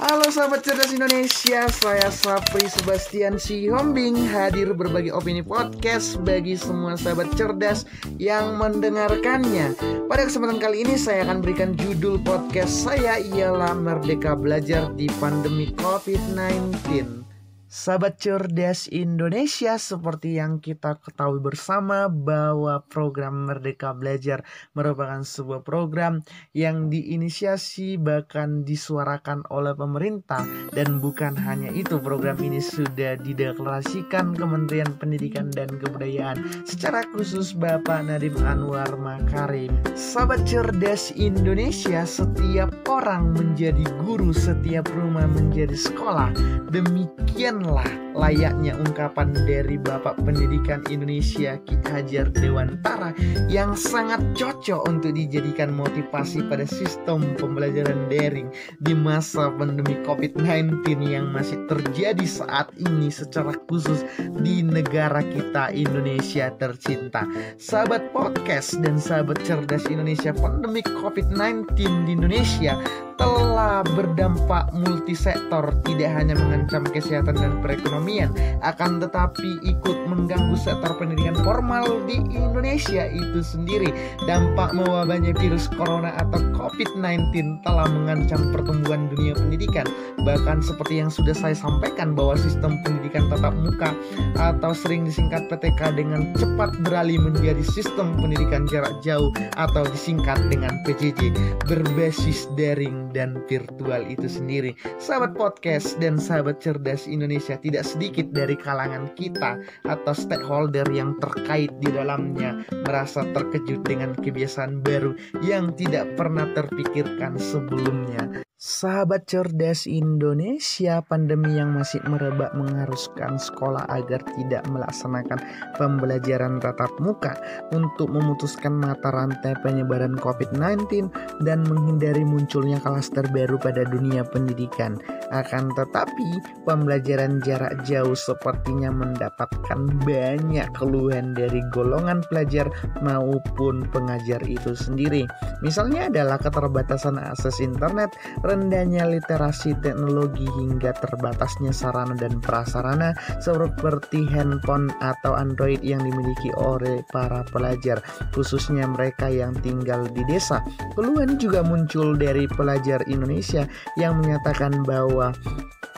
Halo sahabat cerdas Indonesia, saya Sapri Sebastian Sihombing hadir berbagi opini podcast bagi semua sahabat cerdas yang mendengarkannya. Pada kesempatan kali ini saya akan berikan judul podcast saya ialah Merdeka Belajar di Pandemi COVID-19. Sahabat cerdas Indonesia, seperti yang kita ketahui bersama bahwa program Merdeka Belajar merupakan sebuah program yang diinisiasi bahkan disuarakan oleh pemerintah. Dan bukan hanya itu, program ini sudah dideklarasikan Kementerian Pendidikan dan Kebudayaan secara khusus Bapak Nadiem Anwar Makarim. Sahabat cerdas Indonesia, setiap orang menjadi guru, setiap rumah menjadi sekolah. Demikianlah layaknya ungkapan dari Bapak Pendidikan Indonesia Ki Hajar Dewantara yang sangat cocok untuk dijadikan motivasi pada sistem pembelajaran daring di masa pandemi COVID-19 yang masih terjadi saat ini secara khusus di negara kita Indonesia tercinta. Sahabat podcast dan sahabat cerdas Indonesia, pandemi COVID-19 di Indonesia telah berdampak multisektor, tidak hanya mengancam kesehatan dan perekonomian, akan tetapi ikut mengganggu sektor pendidikan formal di Indonesia itu sendiri. Dampak mewabahnya virus corona atau COVID-19 telah mengancam pertumbuhan dunia pendidikan. Bahkan seperti yang sudah saya sampaikan bahwa sistem pendidikan tatap muka atau sering disingkat PTK dengan cepat beralih menjadi sistem pendidikan jarak jauh atau disingkat dengan PJJ berbasis daring dan virtual itu sendiri. Sahabat podcast dan sahabat cerdas Indonesia, tidak sedikit dari kalangan kita atau stakeholder yang terkait di dalamnya merasa terkejut dengan kebiasaan baru yang tidak pernah terpikirkan sebelumnya. Sahabat cerdas Indonesia, pandemi yang masih merebak mengharuskan sekolah agar tidak melaksanakan pembelajaran tatap muka untuk memutuskan mata rantai penyebaran COVID-19 dan menghindari munculnya klaster baru pada dunia pendidikan. Akan tetapi, pembelajaran jarak jauh sepertinya mendapatkan banyak keluhan dari golongan pelajar maupun pengajar itu sendiri. Misalnya adalah keterbatasan akses internet, rendahnya literasi teknologi hingga terbatasnya sarana dan prasarana seperti handphone atau Android yang dimiliki oleh para pelajar, khususnya mereka yang tinggal di desa. Keluhan juga muncul dari pelajar Indonesia yang menyatakan bahwa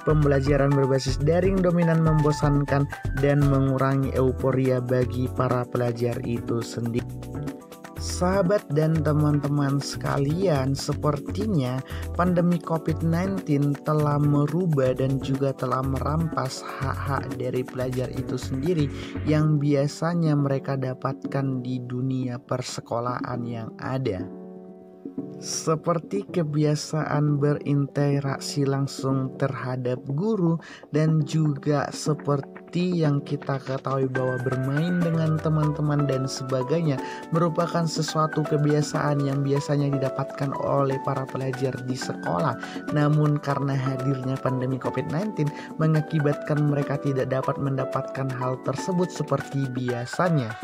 pembelajaran berbasis daring dominan membosankan dan mengurangi euforia bagi para pelajar itu sendiri. Sahabat dan teman-teman sekalian, sepertinya pandemi COVID-19 telah merubah dan juga telah merampas hak-hak dari pelajar itu sendiri yang biasanya mereka dapatkan di dunia persekolahan yang ada. Seperti kebiasaan berinteraksi langsung terhadap guru, dan juga seperti yang kita ketahui bahwa bermain dengan teman-teman dan sebagainya merupakan sesuatu kebiasaan yang biasanya didapatkan oleh para pelajar di sekolah. Namun karena hadirnya pandemi COVID-19 mengakibatkan mereka tidak dapat mendapatkan hal tersebut seperti biasanya.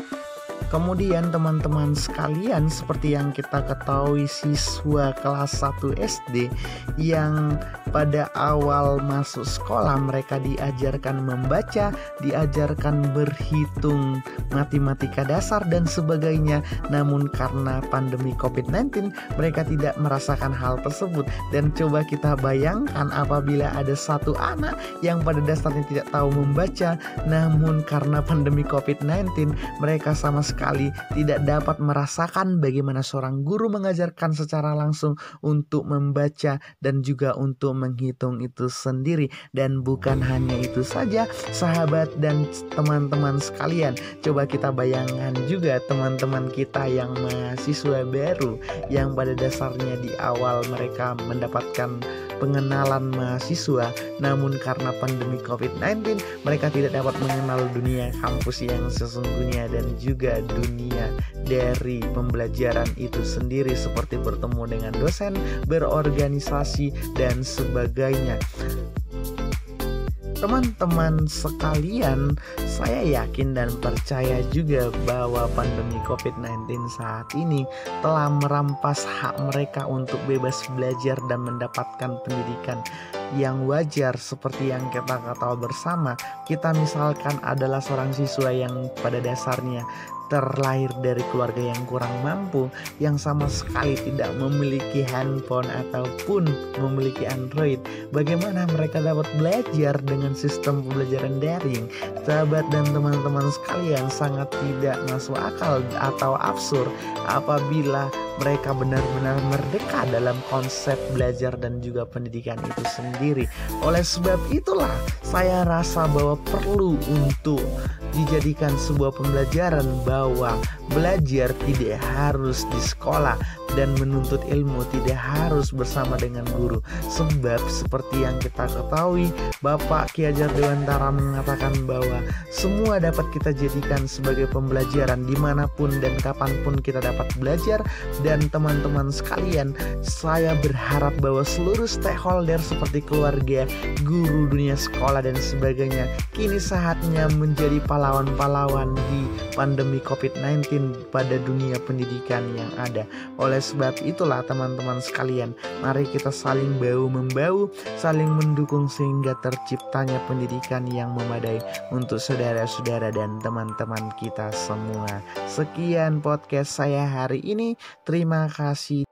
Kemudian teman-teman sekalian, seperti yang kita ketahui, siswa kelas 1 SD yang pada awal masuk sekolah mereka diajarkan membaca, diajarkan berhitung matematika dasar dan sebagainya. Namun karena pandemi COVID-19 mereka tidak merasakan hal tersebut. Dan coba kita bayangkan apabila ada satu anak yang pada dasarnya tidak tahu membaca, namun karena pandemi COVID-19 mereka sama sekali tidak dapat merasakan bagaimana seorang guru mengajarkan secara langsung untuk membaca dan juga untuk menghitung itu sendiri. Dan bukan hanya itu saja, sahabat dan teman-teman sekalian, coba kita bayangkan juga teman-teman kita yang mahasiswa baru yang pada dasarnya di awal mereka mendapatkan pengenalan mahasiswa, namun karena pandemi COVID-19 mereka tidak dapat mengenal dunia kampus yang sesungguhnya dan juga dunia dari pembelajaran itu sendiri, seperti bertemu dengan dosen, berorganisasi dan sebagainya. Teman-teman sekalian, saya yakin dan percaya juga bahwa pandemi COVID-19 saat ini telah merampas hak mereka untuk bebas belajar dan mendapatkan pendidikan. yang wajar seperti yang kita ketahui bersama. Kita misalkan adalah seorang siswa yang pada dasarnya terlahir dari keluarga yang kurang mampu, yang sama sekali tidak memiliki handphone ataupun memiliki Android. Bagaimana mereka dapat belajar dengan sistem pembelajaran daring? Sahabat dan teman-teman sekalian, sangat tidak masuk akal atau absurd apabila mereka benar-benar merdeka dalam konsep belajar dan juga pendidikan itu sendiri. Oleh sebab itulah saya rasa bahwa perlu untuk dijadikan sebuah pembelajaran bahwa belajar tidak harus di sekolah dan menuntut ilmu tidak harus bersama dengan guru. Sebab seperti yang kita ketahui, Bapak Ki Hajar Dewantara mengatakan bahwa semua dapat kita jadikan sebagai pembelajaran dimanapun dan kapanpun kita dapat belajar. Dan teman-teman sekalian, saya berharap bahwa seluruh stakeholder seperti keluarga, guru, dunia sekolah dan sebagainya kini saatnya menjadi pahlawan-pahlawan di pandemi COVID-19 pada dunia pendidikan yang ada. Oleh sebab itulah teman-teman sekalian, mari kita saling bahu-membahu, saling mendukung sehingga terciptanya pendidikan yang memadai untuk saudara-saudara dan teman-teman kita semua. Sekian podcast saya hari ini. Terima kasih.